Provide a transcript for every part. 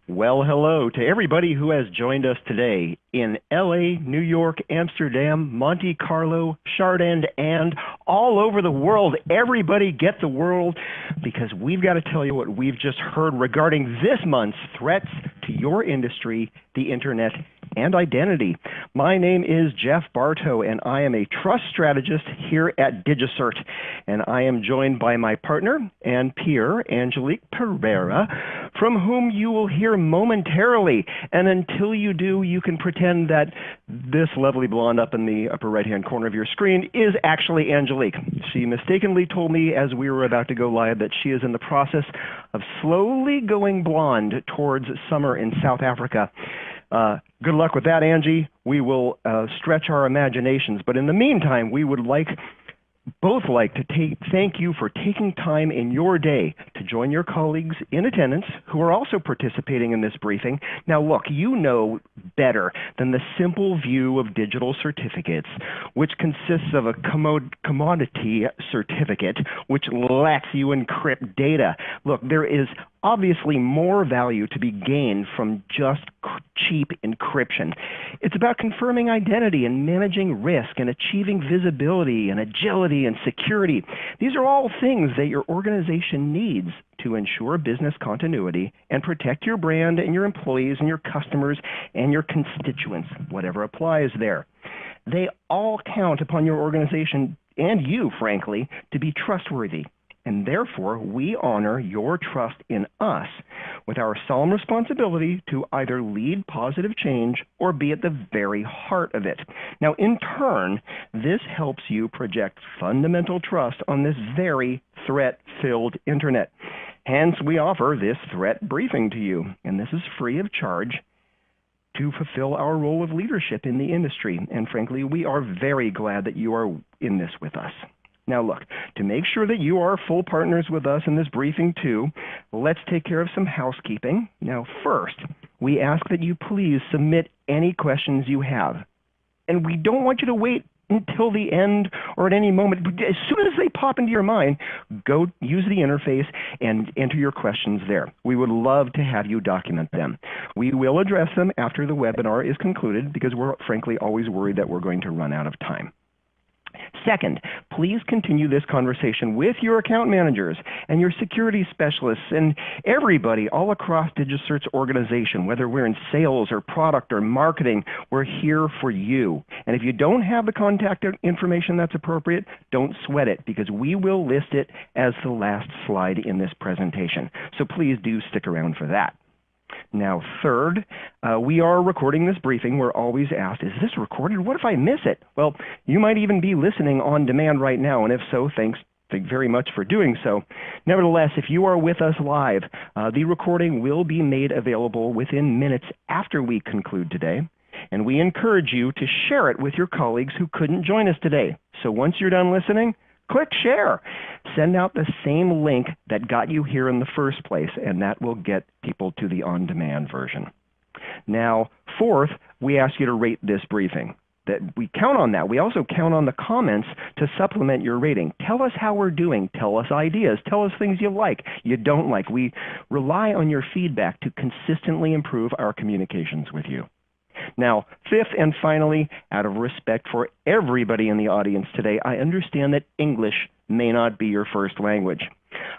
Well, hello to everybody who has joined us today in LA, New York, Amsterdam, Monte Carlo, Chardin, and all over the world. Everybody get the world, because we've got to tell you what we've just heard regarding this month's threats to your industry, the internet, and identity. My name is Jeff Bartow, and I am a trust strategist here at DigiCert. And I am joined by my partner and peer, Angelique Pereira, from whom you will hear momentarily. And until you do, you can pretend that this lovely blonde up in the upper right-hand corner of your screen is actually Angelique. She mistakenly told me as we were about to go live that she is in the process of slowly going blonde towards summer in South Africa. Good luck with that, Angie. We will stretch our imaginations. But in the meantime, we would both like to thank you for taking time in your day to join your colleagues in attendance who are also participating in this briefing. Now look, you know better than the simple view of digital certificates, which consists of a commodity certificate which lets you encrypt data. Look, there is obviously more value to be gained from just cheap encryption. It's about confirming identity and managing risk and achieving visibility and agility and security. These are all things that your organization needs to ensure business continuity and protect your brand and your employees and your customers and your constituents, whatever applies there. They all count upon your organization and you, frankly, to be trustworthy. And therefore, we honor your trust in us with our solemn responsibility to either lead positive change or be at the very heart of it. Now, in turn, this helps you project fundamental trust on this very threat-filled internet. Hence, we offer this threat briefing to you, and this is free of charge to fulfill our role of leadership in the industry. And frankly, we are very glad that you are in this with us. Now look, to make sure that you are full partners with us in this briefing too, let's take care of some housekeeping. Now first, we ask that you please submit any questions you have. And we don't want you to wait until the end or at any moment. As soon as they pop into your mind, go use the interface and enter your questions there. We would love to have you document them. We will address them after the webinar is concluded because we're frankly always worried that we're going to run out of time. Second, please continue this conversation with your account managers and your security specialists and everybody all across DigiCert's organization, whether we're in sales or product or marketing, we're here for you. And if you don't have the contact information that's appropriate, don't sweat it because we will list it as the last slide in this presentation. So please do stick around for that. Now, third, we are recording this briefing. We're always asked, is this recorded? What if I miss it? Well, you might even be listening on demand right now, and if so, thanks very much for doing so. Nevertheless, if you are with us live, the recording will be made available within minutes after we conclude today, and we encourage you to share it with your colleagues who couldn't join us today. So once you're done listening, click share. Send out the same link that got you here in the first place, and that will get people to the on-demand version. Now, fourth, we ask you to rate this briefing. That we count on that. We also count on the comments to supplement your rating. Tell us how we're doing. Tell us ideas. Tell us things you like, you don't like. We rely on your feedback to consistently improve our communications with you. Now, fifth and finally, out of respect for everybody in the audience today, I understand that English may not be your first language.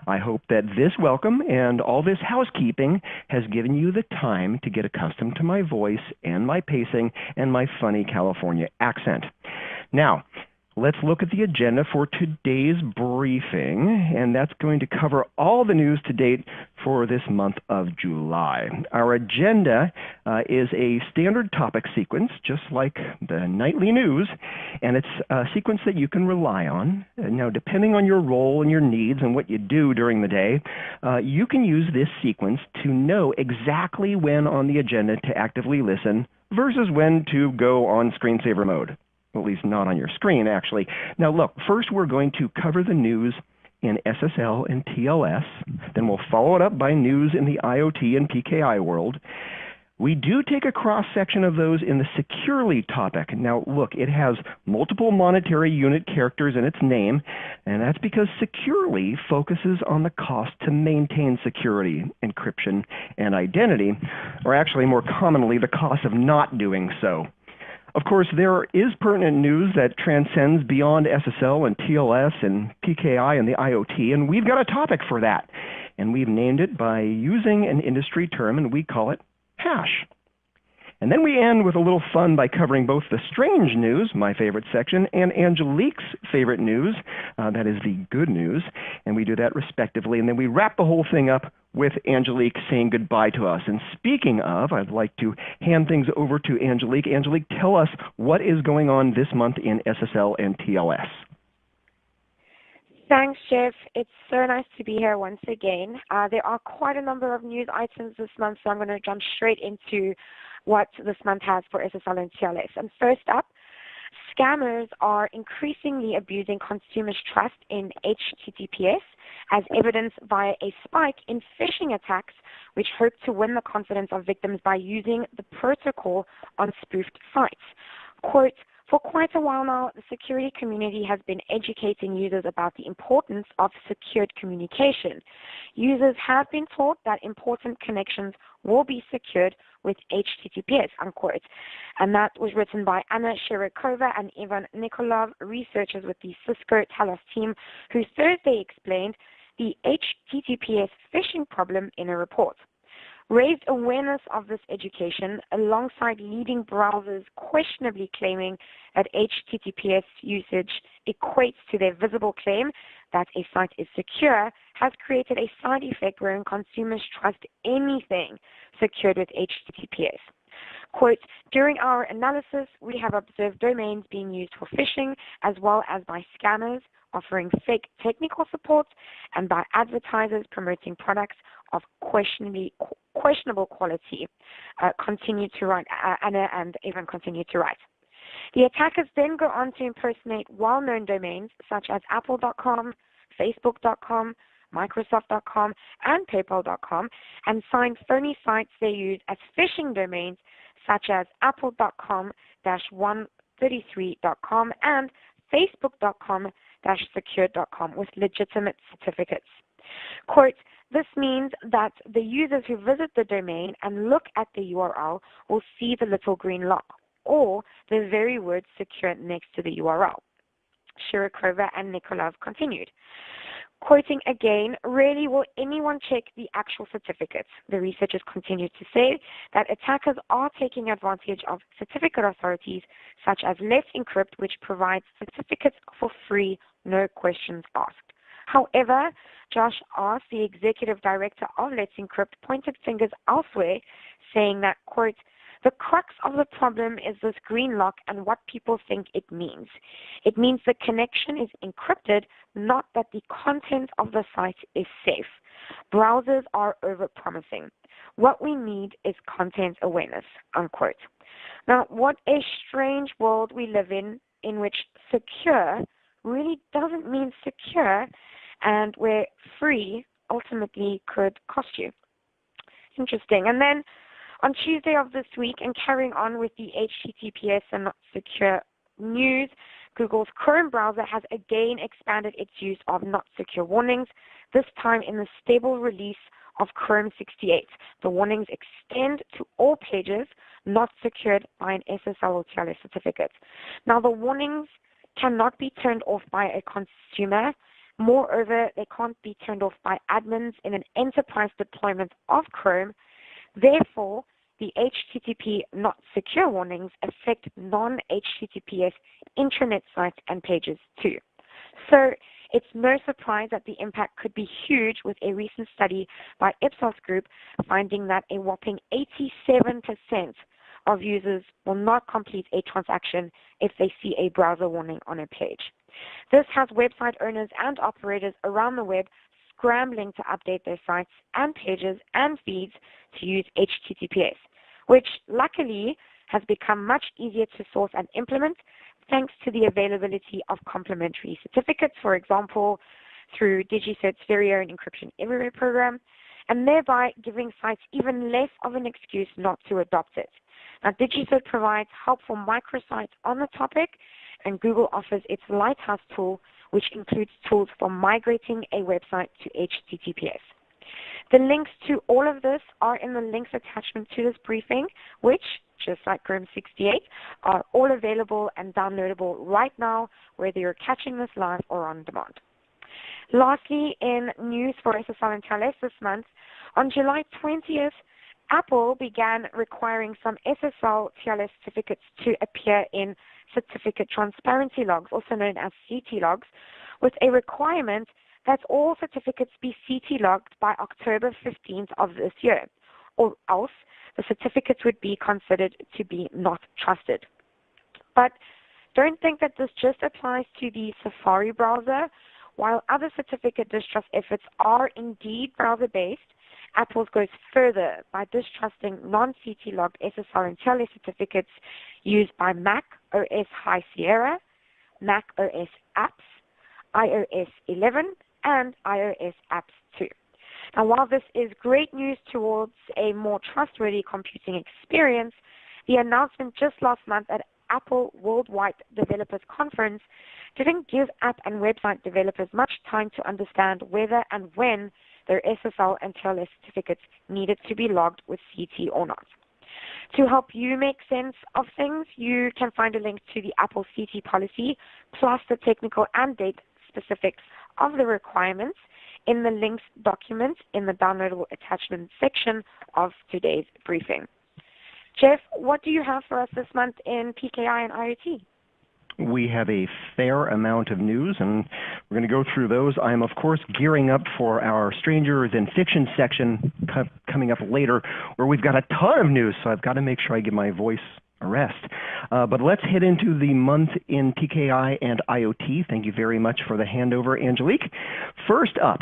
I hope that this welcome and all this housekeeping has given you the time to get accustomed to my voice and my pacing and my funny California accent. Now, let's look at the agenda for today's briefing, and that's going to cover all the news to date for this month of July. Our agenda is a standard topic sequence, just like the nightly news, and it's a sequence that you can rely on. Now, depending on your role and your needs and what you do during the day, you can use this sequence to know exactly when on the agenda to actively listen versus when to go on screensaver mode. At least not on your screen, actually. Now look, first we're going to cover the news in SSL and TLS. Then we'll follow it up by news in the IoT and PKI world. We do take a cross-section of those in the securely topic. Now, look, it has multiple monetary unit characters in its name, and that's because securely focuses on the cost to maintain security, encryption, and identity, or actually more commonly, the cost of not doing so. Of course, there is pertinent news that transcends beyond SSL and TLS and PKI and the IoT, and we've got a topic for that. And we've named it by using an industry term, and we call it hash. And then we end with a little fun by covering both the strange news, my favorite section, and Angelique's favorite news, that is the good news, and we do that respectively. And then we wrap the whole thing up with Angelique saying goodbye to us. And speaking of, I'd like to hand things over to Angelique. Angelique, tell us what is going on this month in SSL and TLS. Thanks, Jeff. It's so nice to be here once again. There are quite a number of news items this month, so I'm going to jump straight into what this month has for SSL and TLS. And first up, scammers are increasingly abusing consumers' trust in HTTPS, as evidenced via a spike in phishing attacks, which hope to win the confidence of victims by using the protocol on spoofed sites. Quote, "For quite a while now, the security community has been educating users about the importance of secured communication. Users have been taught that important connections will be secured with HTTPS," unquote. And that was written by Anna Shirokova and Ivan Nikolov, researchers with the Cisco Talos team, who Thursday explained the HTTPS phishing problem in a report. Raised awareness of this education alongside leading browsers questionably claiming that HTTPS usage equates to their visible claim that a site is secure has created a side effect wherein consumers trust anything secured with HTTPS. Quote, "During our analysis, we have observed domains being used for phishing as well as by scammers offering fake technical support and by advertisers promoting products of questionable quality," continued to write, Anna and Evan continued to write. The attackers then go on to impersonate well-known domains such as apple.com, facebook.com, microsoft.com, and paypal.com, and sign phony sites they use as phishing domains such as apple.com-133.com and facebook.com-secured.com with legitimate certificates. Quote, "This means that the users who visit the domain and look at the URL will see the little green lock or the very word secure next to the URL." Shirokova and Nikolov continued. Quoting again, "Rarely will anyone check the actual certificates." The researchers continued to say that attackers are taking advantage of certificate authorities such as Let's Encrypt, which provides certificates for free, no questions asked. However, Josh Arce, the executive director of Let's Encrypt, pointed fingers elsewhere, saying that, quote, "The crux of the problem is this green lock and what people think it means. It means the connection is encrypted, not that the content of the site is safe. Browsers are overpromising. What we need is content awareness," unquote. Now, what a strange world we live in which secure really doesn't mean secure, and where free ultimately could cost you. Interesting. And then on Tuesday of this week, and carrying on with the HTTPS and not secure news, Google's Chrome browser has again expanded its use of not secure warnings, this time in the stable release of Chrome 68. The warnings extend to all pages not secured by an SSL or TLS certificate. Now, the warnings cannot be turned off by a consumer. Moreover, they can't be turned off by admins in an enterprise deployment of Chrome. Therefore, the HTTP not secure warnings affect non-HTTPS intranet sites and pages too. So it's no surprise that the impact could be huge, with a recent study by Ipsos Group finding that a whopping 87% of users will not complete a transaction if they see a browser warning on a page. This has website owners and operators around the web scrambling to update their sites and pages and feeds to use HTTPS, which luckily has become much easier to source and implement thanks to the availability of complementary certificates, for example, through DigiCert's very own Encryption Everywhere program. and thereby giving sites even less of an excuse not to adopt it. Now, DigiCert provides helpful microsites on the topic, and Google offers its Lighthouse tool, which includes tools for migrating a website to HTTPS. The links to all of this are in the links attachment to this briefing, which, just like Chrome 68, are all available and downloadable right now, whether you're catching this live or on demand. Lastly, in news for SSL and TLS this month, on July 20th, Apple began requiring some SSL TLS certificates to appear in certificate transparency logs, also known as CT logs, with a requirement that all certificates be CT logged by October 15th of this year, or else the certificates would be considered to be not trusted. But don't think that this just applies to the Safari browser. While other certificate distrust efforts are indeed browser-based, Apple goes further by distrusting non-CT logged SSL and TLS certificates used by Mac OS High Sierra, Mac OS Apps, iOS 11, and iOS Apps 2. Now, while this is great news towards a more trustworthy computing experience, the announcement just last month at Apple Worldwide Developers Conference didn't give app and website developers much time to understand whether and when their SSL and TLS certificates needed to be logged with CT or not. To help you make sense of things, you can find a link to the Apple CT policy, plus the technical and date specifics of the requirements in the links document in the downloadable attachment section of today's briefing. Jeff, what do you have for us this month in PKI and IoT? We have a fair amount of news, and we're going to go through those. I'm, of course, gearing up for our Stranger Than Fiction section coming up later, where we've got a ton of news, so I've got to make sure I give my voice a rest. But let's head into the month in PKI and IoT. Thank you very much for the handover, Angelique. First up,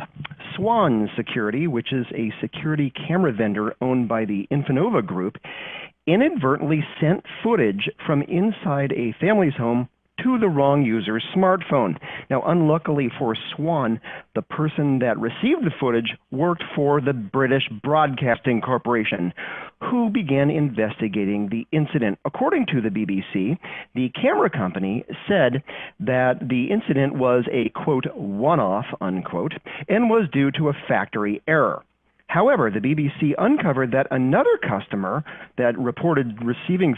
Swan Security, which is a security camera vendor owned by the Infinova Group, inadvertently sent footage from inside a family's home to the wrong user's smartphone. Now, unluckily for Swan, the person that received the footage worked for the British Broadcasting Corporation, who began investigating the incident. According to the BBC, the camera company said that the incident was a, quote, one-off, unquote, and was due to a factory error. However, the BBC uncovered that another customer that reported receiving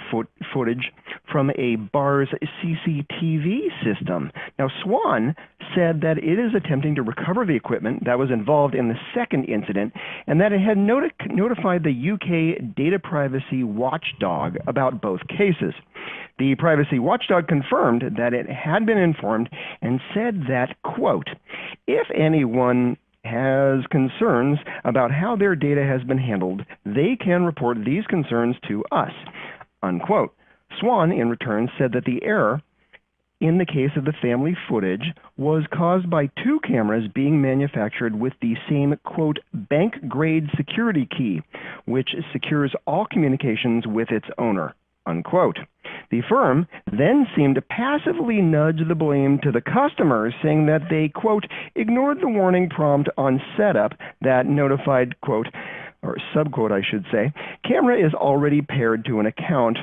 footage from a bar's CCTV system. Now, Swan said that it is attempting to recover the equipment that was involved in the second incident, and that it had notified the UK data privacy watchdog about both cases. The privacy watchdog confirmed that it had been informed and said that, quote, if anyone has concerns about how their data has been handled, they can report these concerns to us, unquote. Swan, in return, said that the error in the case of the family footage was caused by two cameras being manufactured with the same, quote, bank-grade security key, which secures all communications with its owner, unquote. The firm then seemed to passively nudge the blame to the customers, saying that they, quote, ignored the warning prompt on setup that notified, quote, or subquote, I should say, camera is already paired to an account,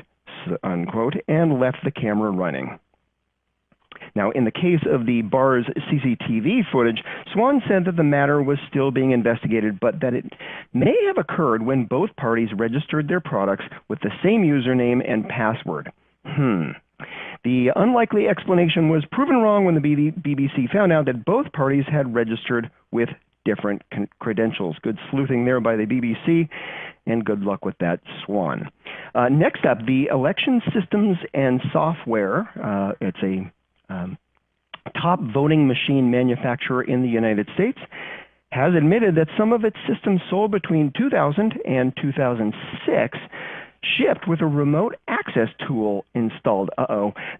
unquote, and left the camera running. Now, in the case of the bar's CCTV footage, Swan said that the matter was still being investigated, but that it may have occurred when both parties registered their products with the same username and password. The unlikely explanation was proven wrong when the BBC found out that both parties had registered with different credentials. Good sleuthing there by the BBC, and good luck with that, Swan. Next up, the Election Systems and Software. It's a top voting machine manufacturer in the United States, has admitted that some of its systems sold between 2000 and 2006 shipped with a remote access tool installed.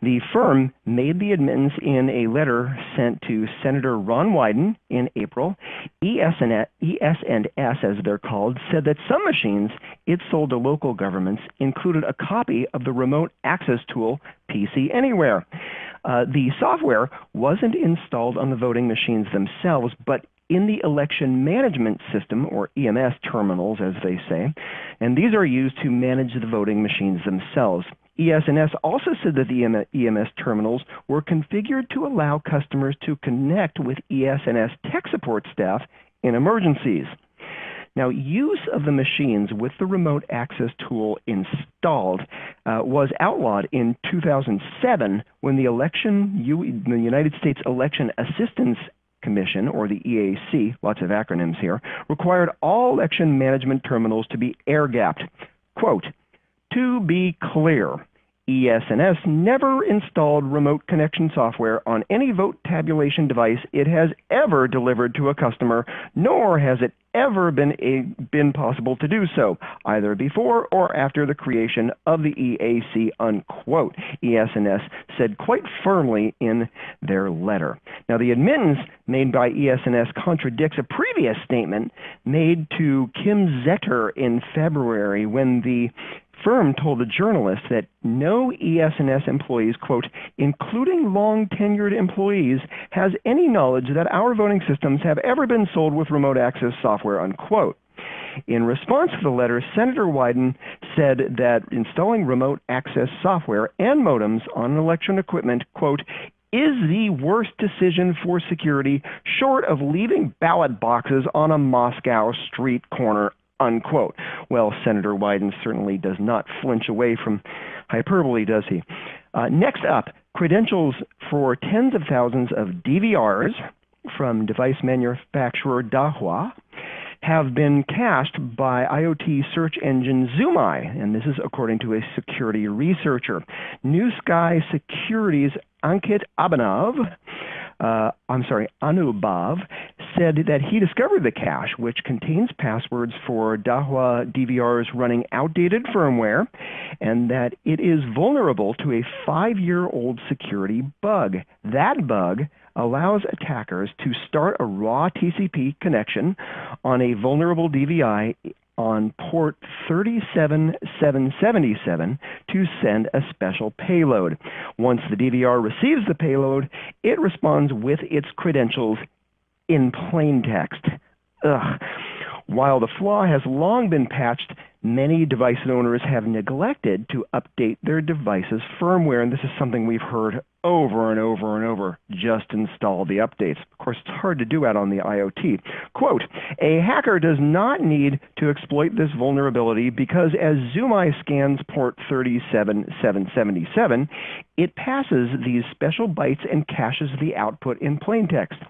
The firm made the admittance in a letter sent to Senator Ron Wyden in April. ES&S, as they're called, said that some machines it sold to local governments included a copy of the remote access tool PC Anywhere. The software wasn't installed on the voting machines themselves, but in the election management system, or EMS terminals as they say, and these are used to manage the voting machines themselves. ES&S also said that the EMS terminals were configured to allow customers to connect with ES&S tech support staff in emergencies. Now, use of the machines with the remote access tool installed was outlawed in 2007 when the United States Election Assistance Commission, or the EAC, lots of acronyms here, required all election management terminals to be air-gapped. Quote, "To be clear, ES&S never installed remote connection software on any vote tabulation device it has ever delivered to a customer, nor has it ever been possible to do so, either before or after the creation of the EAC," unquote, ES&S said quite firmly in their letter. Now, the admittance made by ES&S contradicts a previous statement made to Kim Zetter in February when the firm told a journalist that no ES&S employees, quote, "including long-tenured employees, has any knowledge that our voting systems have ever been sold with remote access software," unquote. In response to the letter, Senator Wyden said that installing remote access software and modems on election equipment, quote, "is the worst decision for security short of leaving ballot boxes on a Moscow street corner," unquote. Well, Senator Wyden certainly does not flinch away from hyperbole, does he? Next up, credentials for tens of thousands of DVRs from device manufacturer Dahua have been cached by IoT search engine Zoomeye, and this is according to a security researcher. New Sky Security's Ankit Anubhav said that he discovered the cache, which contains passwords for Dahua DVRs running outdated firmware, and that it is vulnerable to a 5-year-old security bug. That bug allows attackers to start a raw TCP connection on a vulnerable DVI on port 37777 to send a special payload. Once the DVR receives the payload, it responds with its credentials in plain text. Ugh. While the flaw has long been patched, many device owners have neglected to update their device's firmware, and this is something we've heard over and over and over. Just install the updates. Of course, it's hard to do that on the IoT. Quote, "A hacker does not need to exploit this vulnerability because as Zoomeye scans port 37777, it passes these special bytes and caches the output in plain text.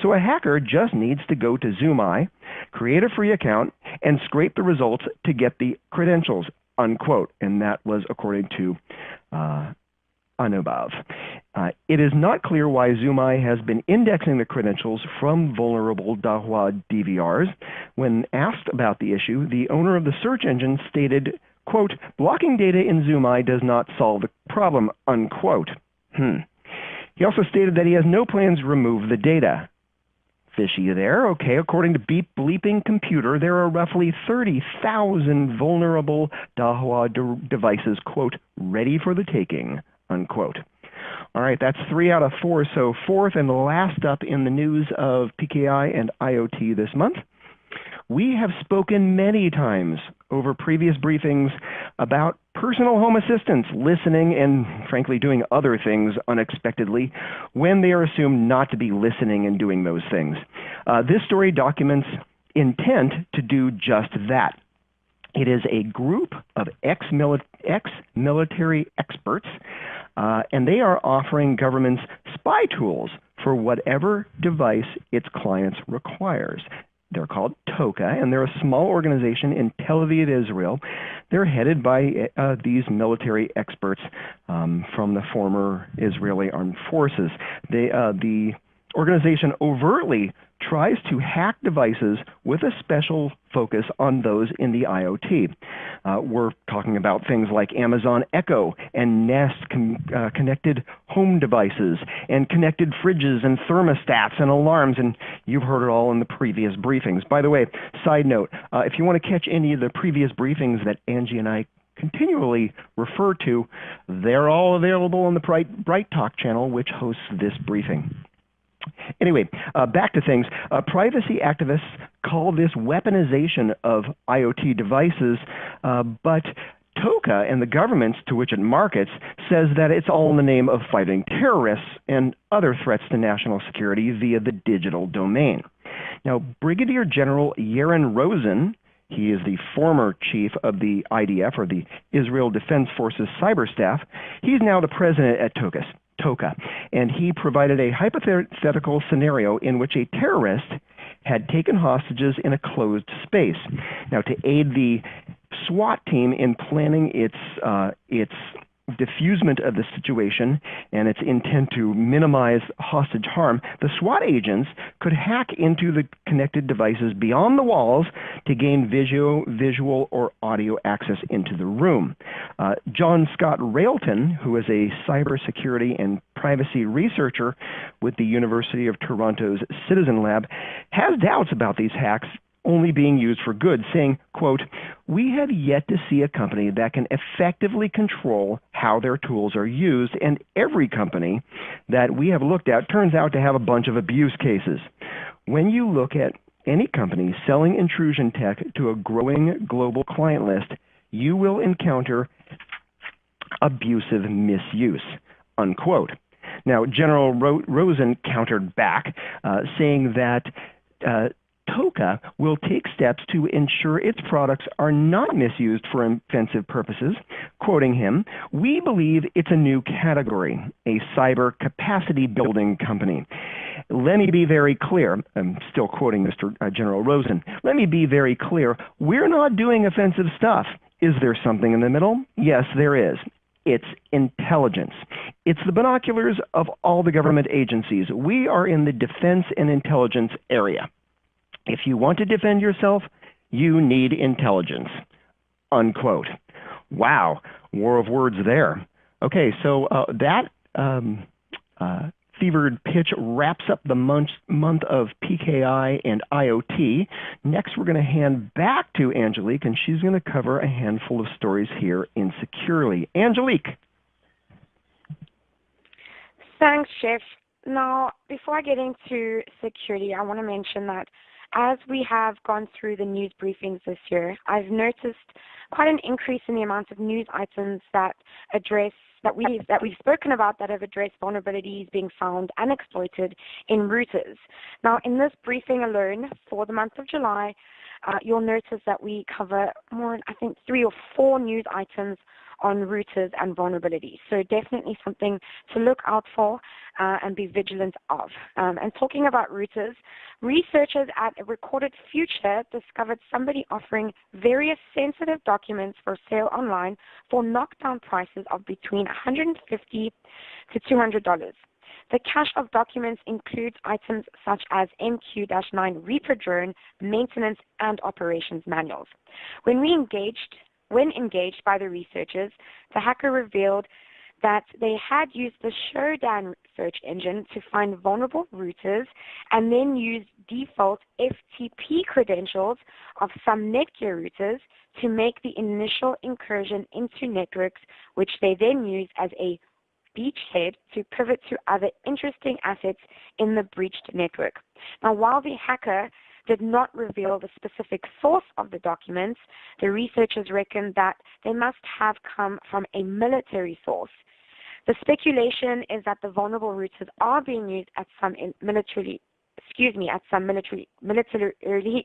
So a hacker just needs to go to Zoomeye, create a free account, and scrape the results to get the credentials," unquote. And that was according to Anubhav. It is not clear why Zoomeye has been indexing the credentials from vulnerable Dahua DVRs. When asked about the issue, the owner of the search engine stated, quote, "blocking data in Zoomeye does not solve the problem," unquote. He also stated that he has no plans to remove the data. Fishy there. Okay, according to Beep Bleeping Computer, there are roughly 30,000 vulnerable Dahua devices, quote, "ready for the taking," unquote. All right, that's 3 out of 4. So fourth and last up in the news of PKI and IoT this month. We have spoken many times over previous briefings about personal home assistants listening and, frankly, doing other things unexpectedly when they are assumed not to be listening and doing those things. This story documents intent to do just that. It is a group of ex-military experts, and they are offering governments spy tools for whatever device its clients requires. They're called TOCA, and they're a small organization in Tel Aviv, Israel. They're headed by these military experts from the former Israeli armed forces. The organization overtly tries to hack devices with a special focus on those in the IoT. We're talking about things like Amazon Echo and Nest connected home devices and connected fridges and thermostats and alarms, and you've heard it all in the previous briefings. By the way, side note, if you want to catch any of the previous briefings that Angie and I continually refer to, they're all available on the Bright Talk channel, which hosts this briefing. Anyway, back to things. Privacy activists call this weaponization of IoT devices, but TOCA and the governments to which it markets says that it's all in the name of fighting terrorists and other threats to national security via the digital domain. Now, Brigadier General Yaron Rosen, he is the former chief of the IDF, or the Israel Defense Forces Cyber Staff. He's now the president at TOCA, and he provided a hypothetical scenario in which a terrorist had taken hostages in a closed space. Now, to aid the SWAT team in planning its diffusement of the situation and its intent to minimize hostage harm, the SWAT agents could hack into the connected devices beyond the walls to gain visual or audio access into the room. John Scott Railton, who is a cybersecurity and privacy researcher with the University of Toronto's Citizen Lab, has doubts about these hacks only being used for good, saying, quote, "We have yet to see a company that can effectively control how their tools are used, and every company that we have looked at turns out to have a bunch of abuse cases. When you look at any company selling intrusion tech to a growing global client list, you will encounter abusive misuse," unquote. Now, General Rosen countered back, saying that TOCA will take steps to ensure its products are not misused for offensive purposes. Quoting him, "We believe it's a new category, a cyber capacity building company. Let me be very clear," I'm still quoting Mr. General Rosen, "let me be very clear, we're not doing offensive stuff. Is there something in the middle? Yes, there is. It's intelligence. It's the binoculars of all the government agencies. We are in the defense and intelligence area. If you want to defend yourself, you need intelligence," unquote. Wow, war of words there. Okay, so that fevered pitch wraps up the month of PKI and IoT. Next, we're going to hand back to Angelique, and she's going to cover a handful of stories here in Securely. Angelique. Thanks, Jeff. Now, before I get into security, I want to mention that as we have gone through the news briefings this year, I've noticed quite an increase in the amount of news items that we've spoken about that have addressed vulnerabilities being found and exploited in routers. Now, in this briefing alone for the month of July, you'll notice that we cover more, I think, 3 or 4 news items on routers and vulnerabilities. So definitely something to look out for and be vigilant of. And talking about routers, researchers at a Recorded Future discovered somebody offering various sensitive documents for sale online for knockdown prices of between $150 to $200. The cache of documents includes items such as MQ-9 Reaper drone, maintenance, and operations manuals. When engaged by the researchers, the hacker revealed that they had used the Shodan search engine to find vulnerable routers and then used default FTP credentials of some Netgear routers to make the initial incursion into networks, which they then used as a beachhead to pivot to other interesting assets in the breached network. Now, while the hacker did not reveal the specific source of the documents, the researchers reckon that they must have come from a military source. The speculation is that the vulnerable routers are being used at some military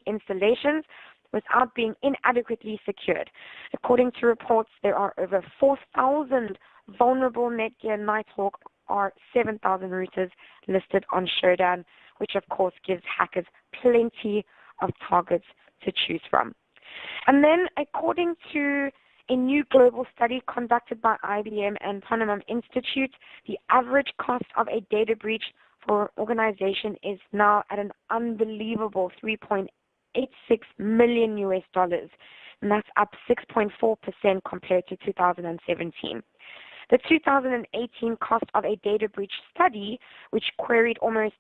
installations without being inadequately secured. According to reports, there are over 4,000 vulnerable Netgear Nighthawk or 7,000 routers listed on Shodan, which of course gives hackers plenty of targets to choose from. And then, according to a new global study conducted by IBM and Panama Institute, the average cost of a data breach for an organization is now at an unbelievable $3.86 million US, and that's up 6.4% compared to 2017. The 2018 cost of a data breach study, which queried almost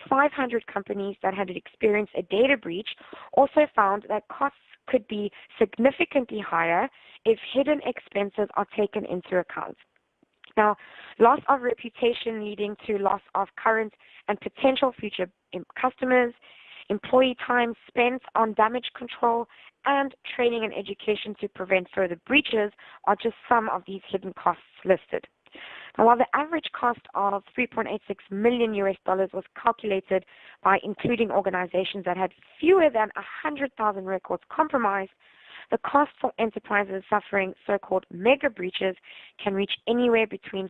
500 companies that had experienced a data breach, also found that costs could be significantly higher if hidden expenses are taken into account. Now, loss of reputation leading to loss of current and potential future customers, employee time spent on damage control, and training and education to prevent further breaches are just some of these hidden costs listed. Now, while the average cost of $3.86 million was calculated by including organizations that had fewer than 100,000 records compromised, the cost for enterprises suffering so-called mega breaches can reach anywhere between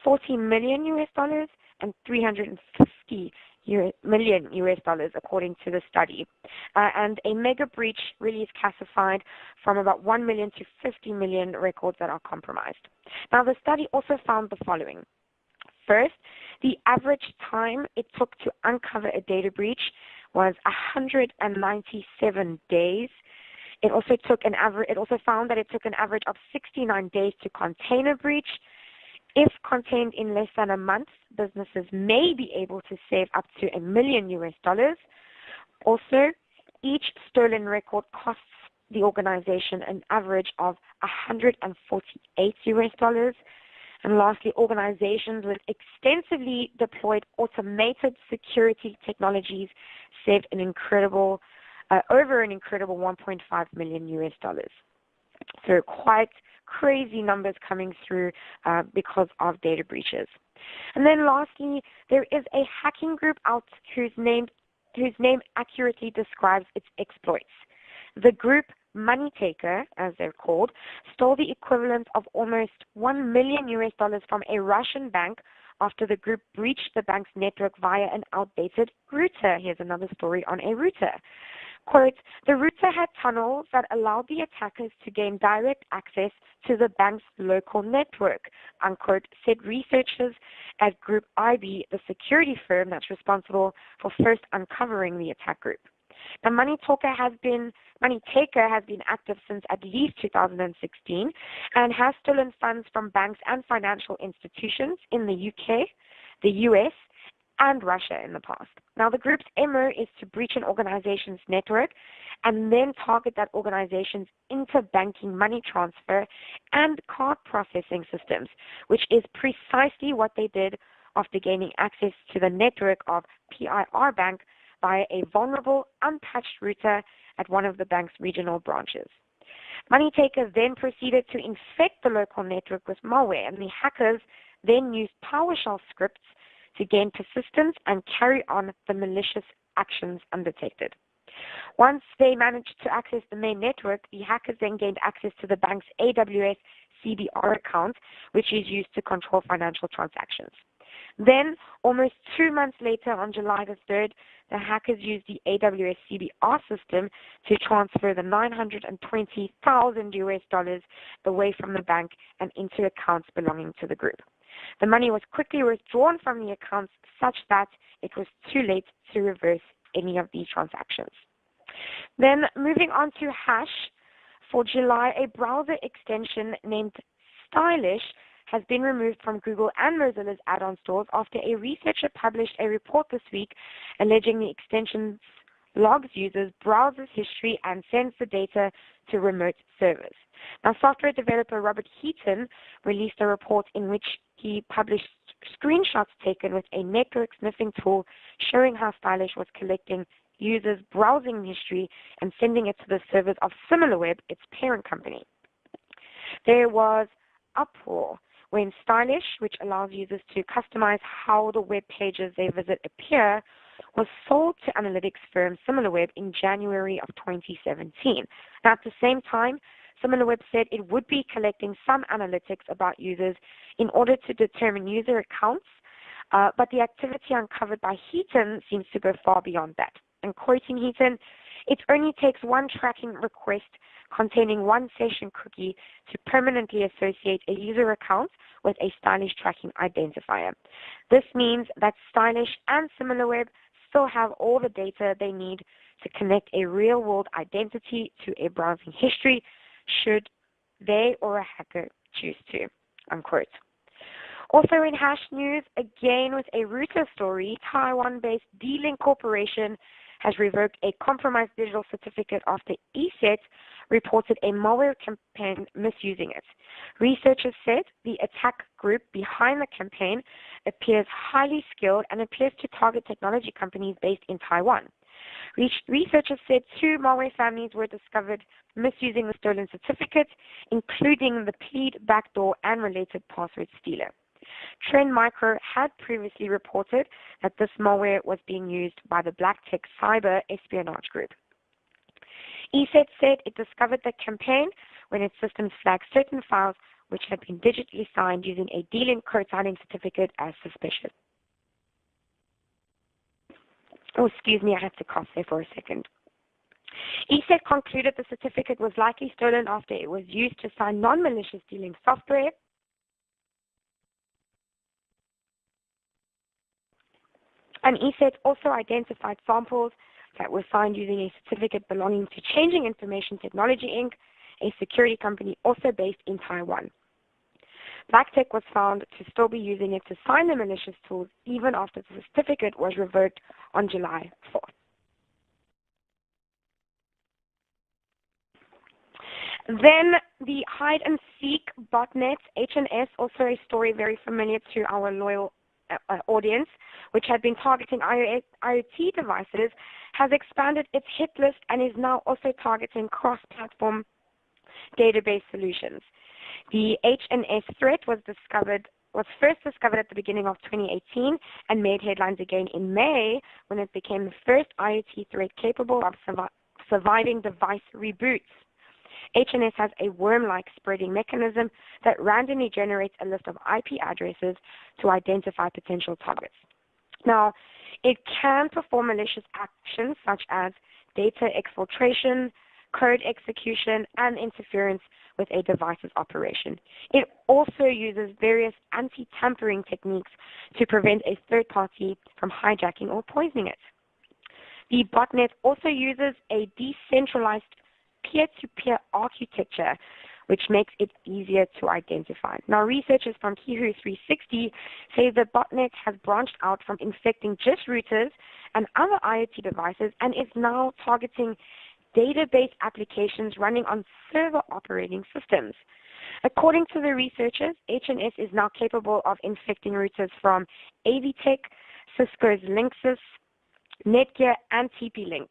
$40 million and $350 million according to the study. And a mega breach really is classified from about 1 million to 50 million records that are compromised. Now, the study also found the following. First, the average time it took to uncover a data breach was 197 days. It also found that it took an average of 69 days to contain a breach. If contained in less than a month, businesses may be able to save up to $1 million. Also, each stolen record costs the organization an average of $148. And lastly, organizations with extensively deployed automated security technologies saved over an incredible $1.5 million. So quite crazy numbers coming through because of data breaches. And then lastly, there is a hacking group out whose name accurately describes its exploits. The group Money Taker, as they're called, stole the equivalent of almost $1 million from a Russian bank after the group breached the bank's network via an outdated router. Here's another story on a router. Quote, the router had tunnels that allowed the attackers to gain direct access to the bank's local network, unquote, said researchers at Group IB, the security firm that's responsible for first uncovering the attack group. Now, Money Taker has been active since at least 2016 and has stolen funds from banks and financial institutions in the UK, the US, and Russia in the past. Now, the group's MO is to breach an organization's network and then target that organization's interbanking money transfer and card processing systems, which is precisely what they did after gaining access to the network of PIR Bank via a vulnerable, unpatched router at one of the bank's regional branches. Money Taker then proceeded to infect the local network with malware, and the hackers then used PowerShell scripts to gain persistence and carry on the malicious actions undetected. Once they managed to access the main network, the hackers then gained access to the bank's AWS CBR account, which is used to control financial transactions. Then, almost 2 months later, on July the 3rd, the hackers used the AWS CBR system to transfer the $920,000 away from the bank and into accounts belonging to the group. The money was quickly withdrawn from the accounts such that it was too late to reverse any of these transactions. Then, moving on to Hash, for July, a browser extension named Stylish has been removed from Google and Mozilla's add-on stores after a researcher published a report this week alleging the extension logs users' browser's history and sends the data to remote servers. Now, software developer Robert Heaton released a report in which he published screenshots taken with a network sniffing tool showing how Stylish was collecting users' browsing history and sending it to the servers of SimilarWeb, its parent company. There was uproar when Stylish, which allows users to customize how the web pages they visit appear, was sold to analytics firm SimilarWeb in January of 2017. Now, at the same time, SimilarWeb said it would be collecting some analytics about users in order to determine user accounts, but the activity uncovered by Heaton seems to go far beyond that. And quoting Heaton, it only takes one tracking request containing one session cookie to permanently associate a user account with a Stylish tracking identifier. This means that Stylish and SimilarWeb still have all the data they need to connect a real-world identity to a browsing history should they or a hacker choose to, unquote. Also in Hash news, again with a router story, Taiwan-based D-Link Corporation has revoked a compromised digital certificate after ESET reported a malware campaign misusing it. Researchers said the attack group behind the campaign appears highly skilled and appears to target technology companies based in Taiwan. Researchers said 2 malware families were discovered misusing the stolen certificate, including the Plead backdoor and related password stealer. Trend Micro had previously reported that this malware was being used by the Black Tech cyber espionage group. ESET said it discovered the campaign when its systems flagged certain files which had been digitally signed using a D-Link code signing certificate as suspicious. Oh, excuse me, I had to cough there for a second. ESET concluded the certificate was likely stolen after it was used to sign non-malicious D-Link software. And ESET also identified samples that were signed using a certificate belonging to Changing Information Technology Inc., a security company also based in Taiwan. BlackTech was found to still be using it to sign the malicious tools even after the certificate was revoked on July 4th. Then the hide-and-seek botnet, HNS, also a story very familiar to our loyal audience, which had been targeting IoT devices, has expanded its hit list and is now also targeting cross-platform database solutions. The HNS threat was first discovered at the beginning of 2018 and made headlines again in May when it became the first IoT threat capable of surviving device reboots. HNS has a worm-like spreading mechanism that randomly generates a list of IP addresses to identify potential targets. Now, it can perform malicious actions such as data exfiltration, code execution, and interference with a device's operation. It also uses various anti-tampering techniques to prevent a third party from hijacking or poisoning it. The botnet also uses a decentralized peer-to-peer architecture, which makes it easier to identify. Now, researchers from Kihu 360 say the botnet has branched out from infecting just routers and other IoT devices and is now targeting database applications running on server operating systems. According to the researchers, HNS is now capable of infecting routers from AVTech, Cisco's Linksys, Netgear, and TP-Link.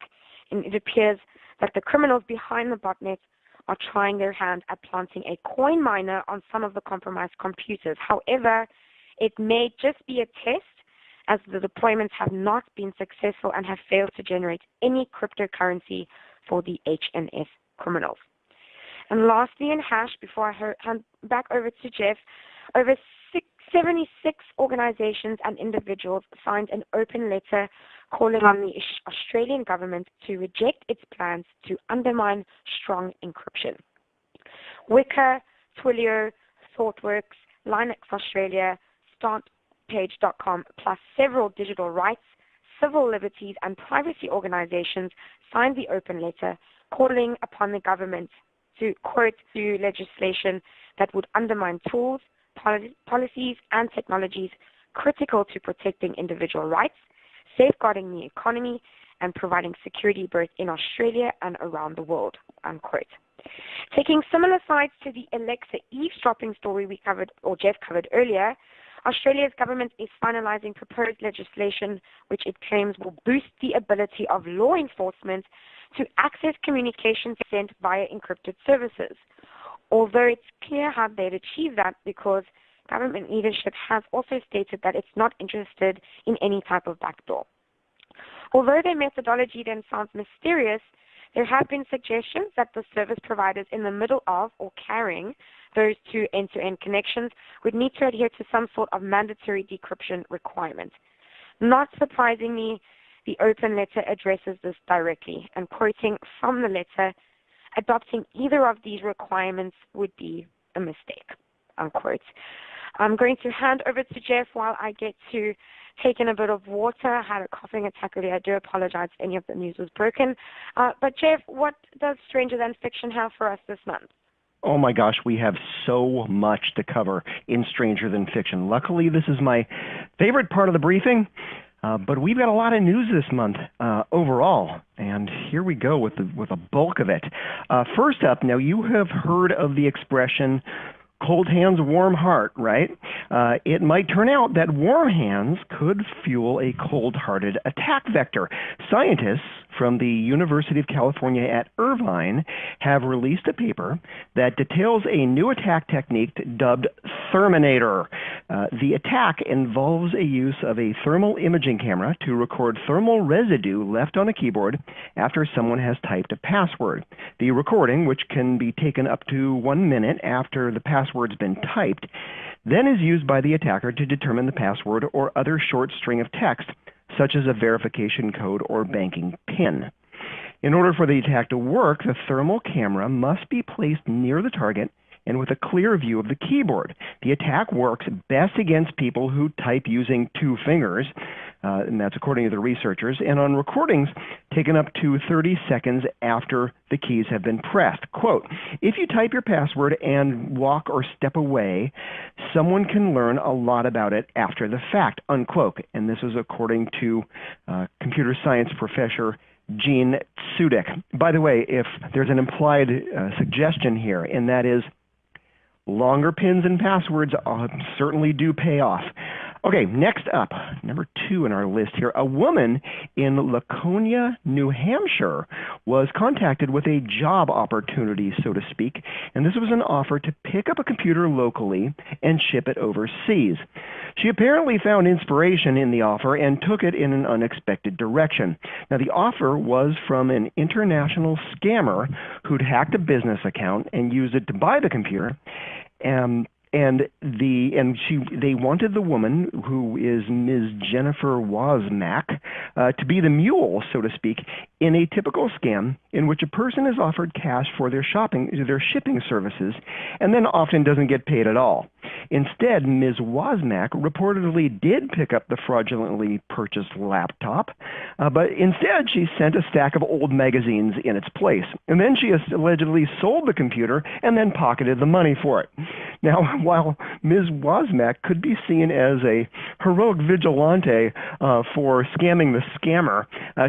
And it appears that the criminals behind the botnet are trying their hand at planting a coin miner on some of the compromised computers. However, it may just be a test, as the deployments have not been successful and have failed to generate any cryptocurrency for the HNS criminals. And lastly, in hash, before I hand back over to Jeff, over 76 organizations and individuals signed an open letter calling on the Australian government to reject its plans to undermine strong encryption. Wicker, Twilio, ThoughtWorks, Linux Australia, StartPage.com, plus several digital rights, civil liberties, and privacy organizations signed the open letter calling upon the government to, quote, through legislation that would undermine tools, policies, and technologies critical to protecting individual rights, safeguarding the economy, and providing security both in Australia and around the world, unquote. Taking similar sides to the Alexa eavesdropping story we covered, or Jeff covered earlier, Australia's government is finalizing proposed legislation which it claims will boost the ability of law enforcement to access communications sent via encrypted services. Although it's clear how they'd achieve that, because government leadership has also stated that it's not interested in any type of backdoor. Although their methodology then sounds mysterious, there have been suggestions that the service providers in the middle of or carrying those two end-to-end connections would need to adhere to some sort of mandatory decryption requirement. Not surprisingly, the open letter addresses this directly, and quoting from the letter, adopting either of these requirements would be a mistake, unquote. I'm going to hand over to Jeff while I get to take in a bit of water. I had a coughing attack earlier. I do apologize if any of the news was broken. But Jeff, what does Stranger Than Fiction have for us this month? Oh my gosh, we have so much to cover in Stranger Than Fiction. Luckily, this is my favorite part of the briefing. But we've got a lot of news this month overall, and here we go with a bulk of it. First up, now you have heard of the expression cold hands, warm heart, right? It might turn out that warm hands could fuel a cold-hearted attack vector. Scientists from the University of California at Irvine have released a paper that details a new attack technique dubbed Therminator. The attack involves a use of a thermal imaging camera to record thermal residue left on a keyboard after someone has typed a password. The recording, which can be taken up to 1 minute after the password's been typed, then is used by the attacker to determine the password or other short string of text, such as a verification code or banking PIN. In order for the attack to work, the thermal camera must be placed near the target and with a clear view of the keyboard. The attack works best against people who type using 2 fingers, and that's according to the researchers, and on recordings taken up to 30 seconds after the keys have been pressed. Quote, if you type your password and walk or step away, someone can learn a lot about it after the fact, unquote. And this is according to computer science professor Gene Sudik. By the way, if there's an implied suggestion here, and that is longer pins and passwords certainly do pay off. Okay, next up, number 2 in our list here. A woman in Laconia, New Hampshire was contacted with a job opportunity, so to speak, and this was an offer to pick up a computer locally and ship it overseas. She apparently found inspiration in the offer and took it in an unexpected direction. Now, the offer was from an international scammer who'd hacked a business account and used it to buy the computer. They wanted the woman, who is Ms. Jennifer Wozmak, to be the mule, so to speak, in a typical scam in which a person is offered cash for their shipping services and then often doesn't get paid at all. Instead, Ms. Wozmak reportedly did pick up the fraudulently purchased laptop, but instead she sent a stack of old magazines in its place. And then she allegedly sold the computer and then pocketed the money for it. Now, while Ms. Wozmak could be seen as a heroic vigilante for scamming the scammer,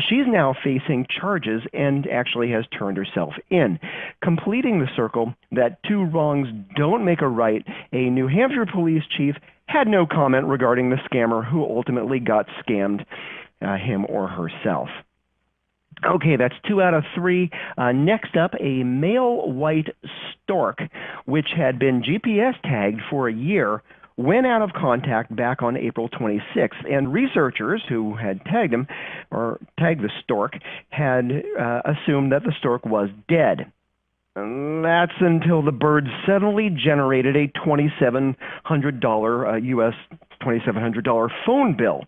she's now facing charges and actually has turned herself in. Completing the circle that 2 wrongs don't make a right, a New Hampshire police chief had no comment regarding the scammer who ultimately got scammed, him or herself. Okay, that's 2 out of 3. Next up, a male white stork, which had been GPS tagged for a year, went out of contact back on April 26th, and researchers who had tagged him, or tagged the stork, had assumed that the stork was dead. And that's until the bird suddenly generated a $2,700 U.S. $2,700 phone bill.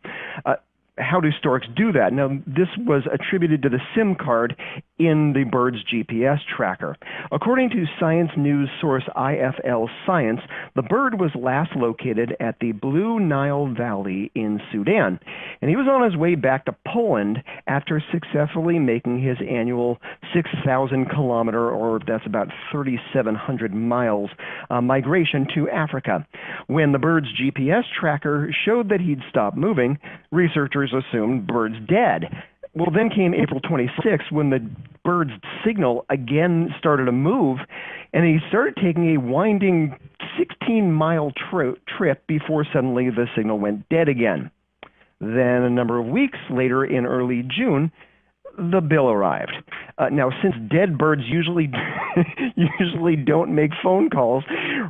How do storks do that? Now, this was attributed to the SIM card in the bird's GPS tracker. According to science news source IFL Science, the bird was last located at the Blue Nile Valley in Sudan, and he was on his way back to Poland after successfully making his annual 6,000-kilometer, or that's about 3,700 miles, migration to Africa. When the bird's GPS tracker showed that he'd stopped moving, researchers assumed bird's dead. Well, then came April 26th when the bird's signal again started to move, and he started taking a winding 16-mile trip before suddenly the signal went dead again. Then a number of weeks later, in early June, the bill arrived. Now, since dead birds usually don't make phone calls,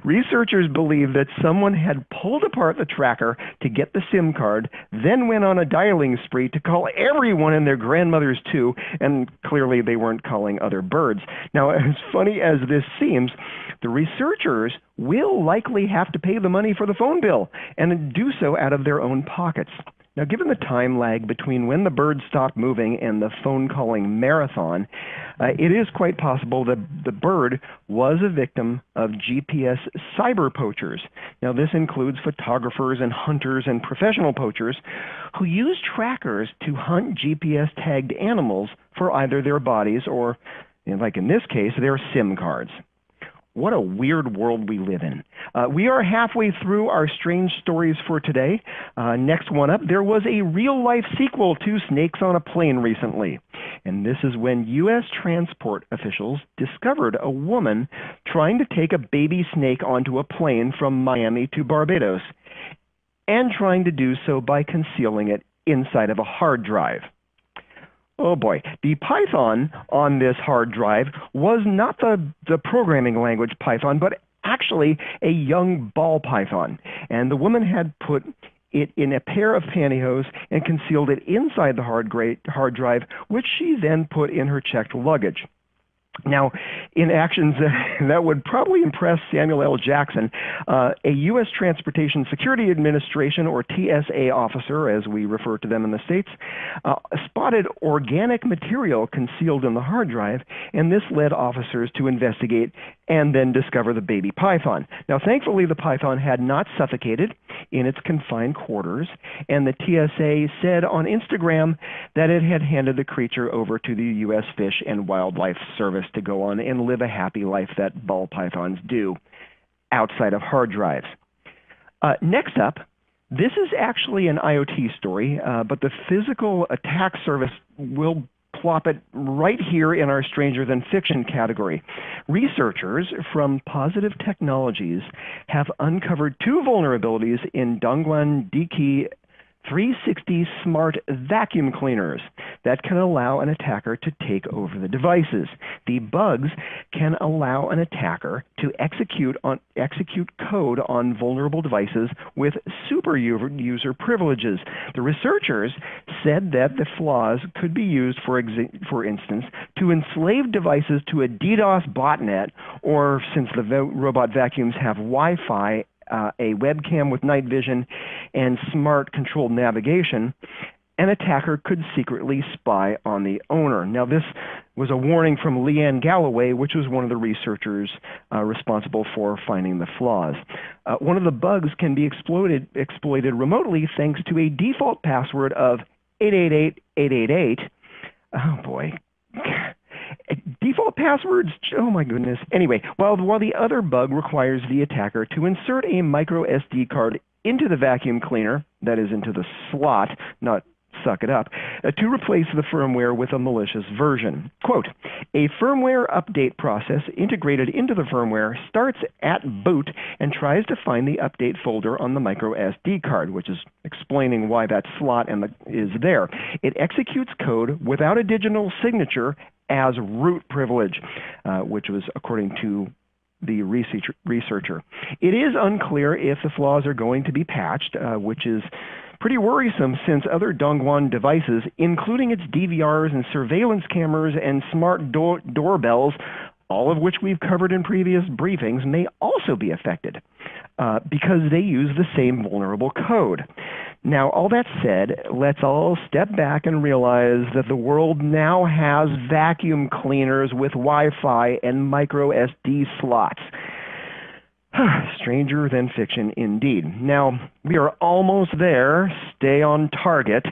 researchers believe that someone had pulled apart the tracker to get the SIM card, then went on a dialing spree to call everyone and their grandmothers too, and clearly they weren't calling other birds. Now, as funny as this seems, the researchers will likely have to pay the money for the phone bill, and do so out of their own pockets. Now, given the time lag between when the bird stopped moving and the phone calling marathon, it is quite possible that the bird was a victim of GPS cyber poachers. Now, this includes photographers and hunters and professional poachers who use trackers to hunt GPS-tagged animals for either their bodies or, like in this case, their SIM cards. What a weird world we live in. We are halfway through our strange stories for today. Next one up, there was a real-life sequel to Snakes on a Plane recently. And this is when U.S. transport officials discovered a woman trying to take a baby snake onto a plane from Miami to Barbados, and trying to do so by concealing it inside of a hard drive. Oh boy, the Python on this hard drive was not the programming language Python, but actually a young ball python. And the woman had put it in a pair of pantyhose and concealed it inside the hard drive, which she then put in her checked luggage. Now, in actions that would probably impress Samuel L. Jackson, a U.S. Transportation Security Administration, or TSA officer, as we refer to them in the States, spotted organic material concealed in the hard drive, and this led officers to investigate and then discover the baby python. Now, thankfully, the python had not suffocated in its confined quarters, and the TSA said on Instagram that it had handed the creature over to the U.S. Fish and Wildlife Service to go on and live a happy life that ball pythons do outside of hard drives. Next up, this is actually an IoT story, but the Physical Attack Service will plop it right here in our Stranger Than Fiction category. Researchers from Positive Technologies have uncovered two vulnerabilities in Dongguan Diki 360 smart vacuum cleaners that can allow an attacker to take over the devices. The bugs can allow an attacker to execute code on vulnerable devices with super user privileges. The researchers said that the flaws could be used, for instance, to enslave devices to a DDoS botnet, or since the robot vacuums have Wi-Fi, a webcam with night vision, and smart controlled navigation, an attacker could secretly spy on the owner. Now, this was a warning from Leanne Galloway, which was one of the researchers responsible for finding the flaws. One of the bugs can be exploited remotely thanks to a default password of 888-888. Oh boy. Default passwords, oh my goodness. Anyway, while the other bug requires the attacker to insert a micro SD card into the vacuum cleaner, that is into the slot, not suck it up, to replace the firmware with a malicious version. Quote, a firmware update process integrated into the firmware starts at boot and tries to find the update folder on the micro SD card, which is explaining why that slot is there. It executes code without a digital signature as root privilege, which was according to the researcher. It is unclear if the flaws are going to be patched, which is pretty worrisome since other Dongguan devices, including its DVRs and surveillance cameras and smart doorbells, all of which we've covered in previous briefings, may also be affected because they use the same vulnerable code. Now, all that said, let's all step back and realize that the world now has vacuum cleaners with Wi-Fi and micro SD slots. Stranger than fiction indeed. Now, we are almost there. Stay on target.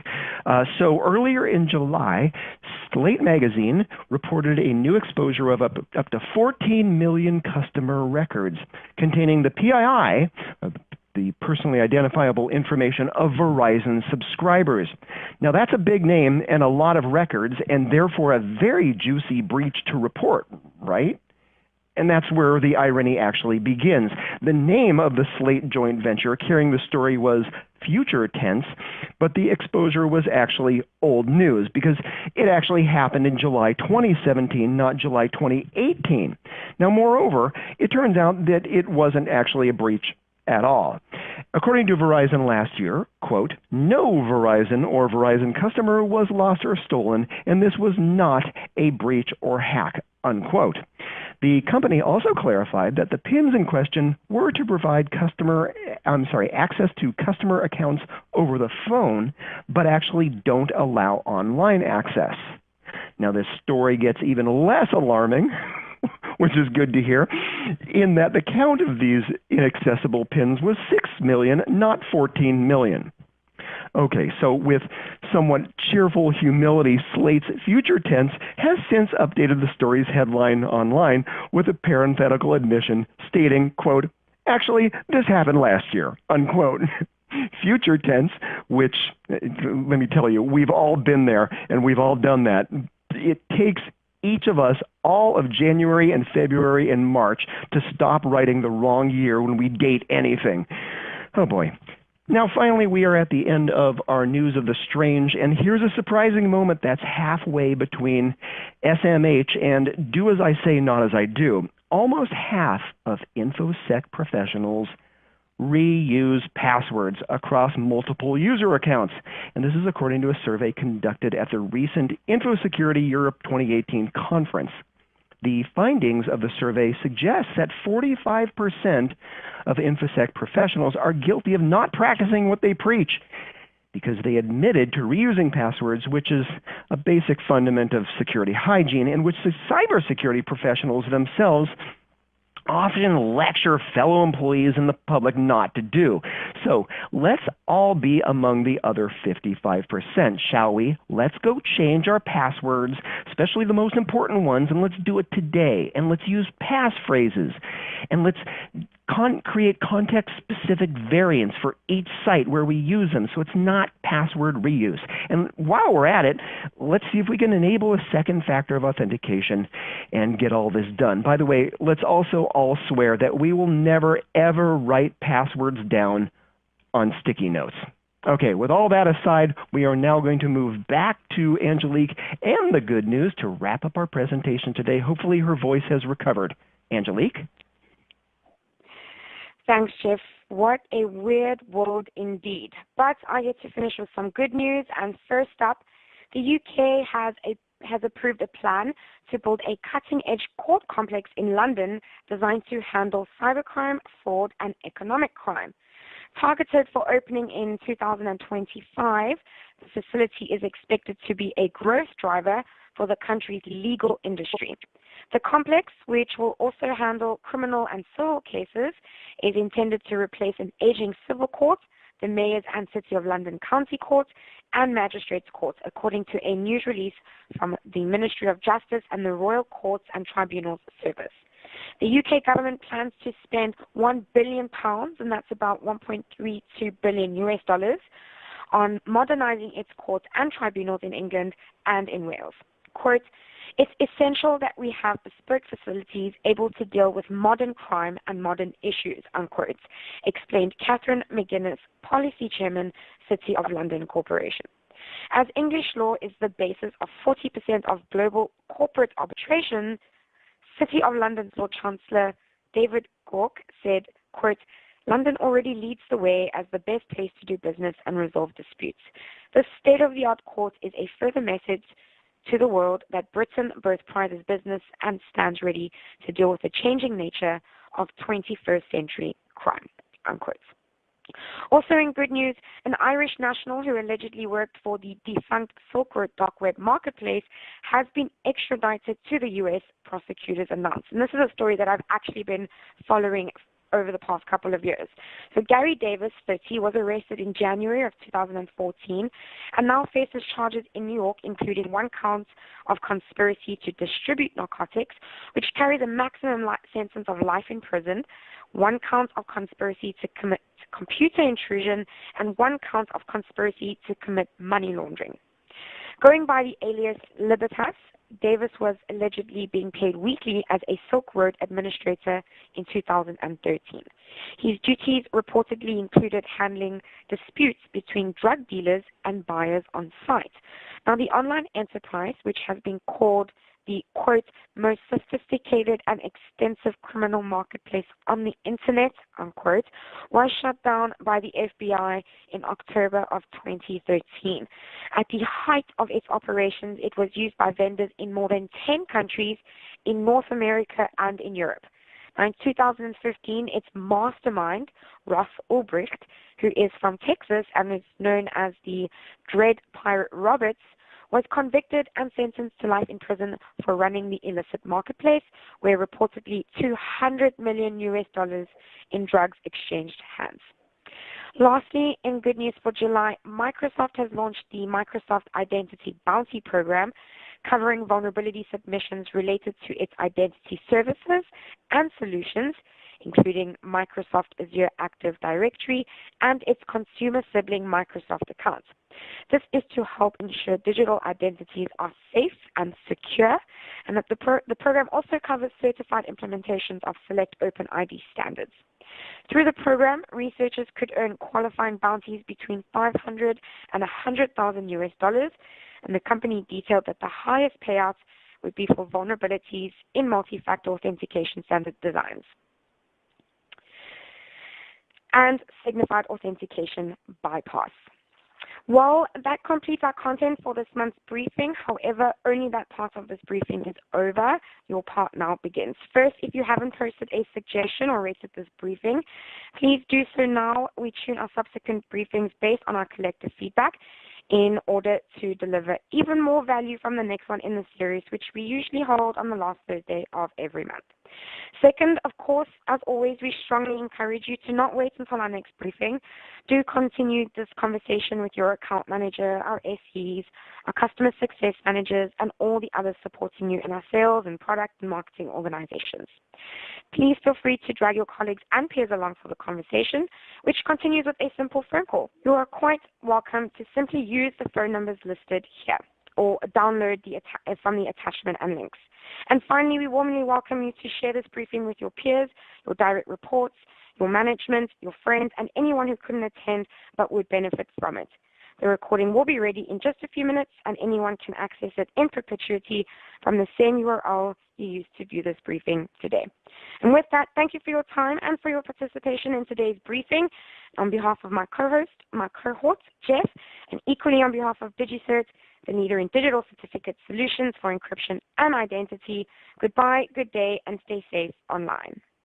So earlier in July, Slate Magazine reported a new exposure of up to 14 million customer records containing the PII, the personally identifiable information of Verizon subscribers. Now, that's a big name and a lot of records, and therefore a very juicy breach to report, right? And that's where the irony actually begins. The name of the Slate joint venture carrying the story was Future Tense, but the exposure was actually old news because it actually happened in July 2017, not July 2018. Now, moreover, it turns out that it wasn't actually a breach at all. According to Verizon last year, quote, no Verizon or Verizon customer was lost or stolen, and this was not a breach or hack, unquote. The company also clarified that the PINs in question were to provide access to customer accounts over the phone, but actually don't allow online access. Now, this story gets even less alarming, which is good to hear, in that the count of these inaccessible PINs was 6 million, not 14 million. Okay, so with somewhat cheerful humility, Slate's future tense has since updated the story's headline online with a parenthetical admission stating, quote, "Actually, this happened last year," unquote. Future tense, which, let me tell you, we've all been there and we've all done that. It takes each of us all of January and February and March to stop writing the wrong year when we date anything. Oh boy. Now, finally, we are at the end of our News of the Strange, and here's a surprising moment that's halfway between SMH and Do As I Say, Not As I Do. Almost half of InfoSec professionals reuse passwords across multiple user accounts, and this is according to a survey conducted at the recent InfoSecurity Europe 2018 conference. The findings of the survey suggest that 45% of InfoSec professionals are guilty of not practicing what they preach because they admitted to reusing passwords, which is a basic fundament of security hygiene, and which the cybersecurity professionals themselves often lecture fellow employees and the public not to do. So let's all be among the other 55%, shall we? Let's go change our passwords, especially the most important ones, and let's do it today. And let's use passphrases. And let's create context-specific variants for each site where we use them, so it's not password reuse. And while we're at it, let's see if we can enable a second factor of authentication and get all this done. By the way, let's also all swear that we will never, ever write passwords down on sticky notes. Okay, with all that aside, we are now going to move back to Angelique and the good news to wrap up our presentation today. Hopefully her voice has recovered. Angelique? Thanks, Jeff. What a weird world indeed. But I get to finish with some good news. And first up, the UK has approved a plan to build a cutting-edge court complex in London designed to handle cybercrime, fraud, and economic crime. Targeted for opening in 2025, the facility is expected to be a growth driver for the country's legal industry. The complex, which will also handle criminal and civil cases, is intended to replace an aging civil court, the Mayor's and City of London County Court, and Magistrates Court, according to a news release from the Ministry of Justice and the Royal Courts and Tribunals Service. The UK government plans to spend £1 billion, and that's about 1.32 billion US dollars, on modernizing its courts and tribunals in England and in Wales. Quote, "It's essential that we have bespoke facilities able to deal with modern crime and modern issues," unquote, explained Catherine McGuinness, Policy Chairman, City of London Corporation. As English law is the basis of 40% of global corporate arbitration, City of London's Lord Chancellor David Gauke said, quote, "London already leads the way as the best place to do business and resolve disputes. This state-of-the-art court is a further message to the world that Britain both prizes business and stands ready to deal with the changing nature of 21st century crime," unquote. Also in good news, an Irish national who allegedly worked for the defunct Silk Road dark web marketplace has been extradited to the U.S., prosecutors announced. And this is a story that I've actually been following over the past couple of years. So Gary Davis, 30, was arrested in January of 2014 and now faces charges in New York, including 1 count of conspiracy to distribute narcotics, which carries a maximum sentence of life in prison, 1 count of conspiracy to commit computer intrusion, and 1 count of conspiracy to commit money laundering. Going by the alias Libertas, Davis was allegedly being paid weekly as a Silk Road administrator in 2013. His duties reportedly included handling disputes between drug dealers and buyers on site. Now, the online enterprise, which has been called the, quote, "most sophisticated and extensive criminal marketplace on the internet," unquote, was shut down by the FBI in October of 2013. At the height of its operations, it was used by vendors in more than 10 countries in North America and in Europe. Now, in 2015, its mastermind, Ross Ulbricht, who is from Texas and is known as the Dread Pirate Roberts, was convicted and sentenced to life in prison for running the illicit marketplace, where reportedly $200 million US in drugs exchanged hands. Lastly, in good news for July, Microsoft has launched the Microsoft Identity Bounty Program, covering vulnerability submissions related to its identity services and solutions, including Microsoft Azure Active Directory and its consumer sibling Microsoft accounts. This is to help ensure digital identities are safe and secure, and that the program also covers certified implementations of select OpenID standards. Through the program, researchers could earn qualifying bounties between $500 and $100,000 and the company detailed that the highest payouts would be for vulnerabilities in multi-factor authentication standard designs and signified authentication bypass. Well, that completes our content for this month's briefing. However, only that part of this briefing is over. Your part now begins. First, if you haven't posted a suggestion or rated this briefing, please do so now. We tune our subsequent briefings based on our collective feedback in order to deliver even more value from the next one in the series, which we usually hold on the last Thursday of every month. Second, of course, as always, we strongly encourage you to not wait until our next briefing. Do continue this conversation with your account manager, our SEs, our customer success managers, and all the others supporting you in our sales and product and marketing organizations. Please feel free to drag your colleagues and peers along for the conversation, which continues with a simple phone call. You are quite welcome to simply use the phone numbers listed here or download from the attachment and links. And finally, we warmly welcome you to share this briefing with your peers, your direct reports, your management, your friends, and anyone who couldn't attend but would benefit from it. The recording will be ready in just a few minutes, and anyone can access it in perpetuity from the same URL you used to view this briefing today. And with that, thank you for your time and for your participation in today's briefing. On behalf of my co-host, my cohort, Jeff, and equally on behalf of DigiCert, the leader in digital certificate solutions for encryption and identity, goodbye, good day, and stay safe online.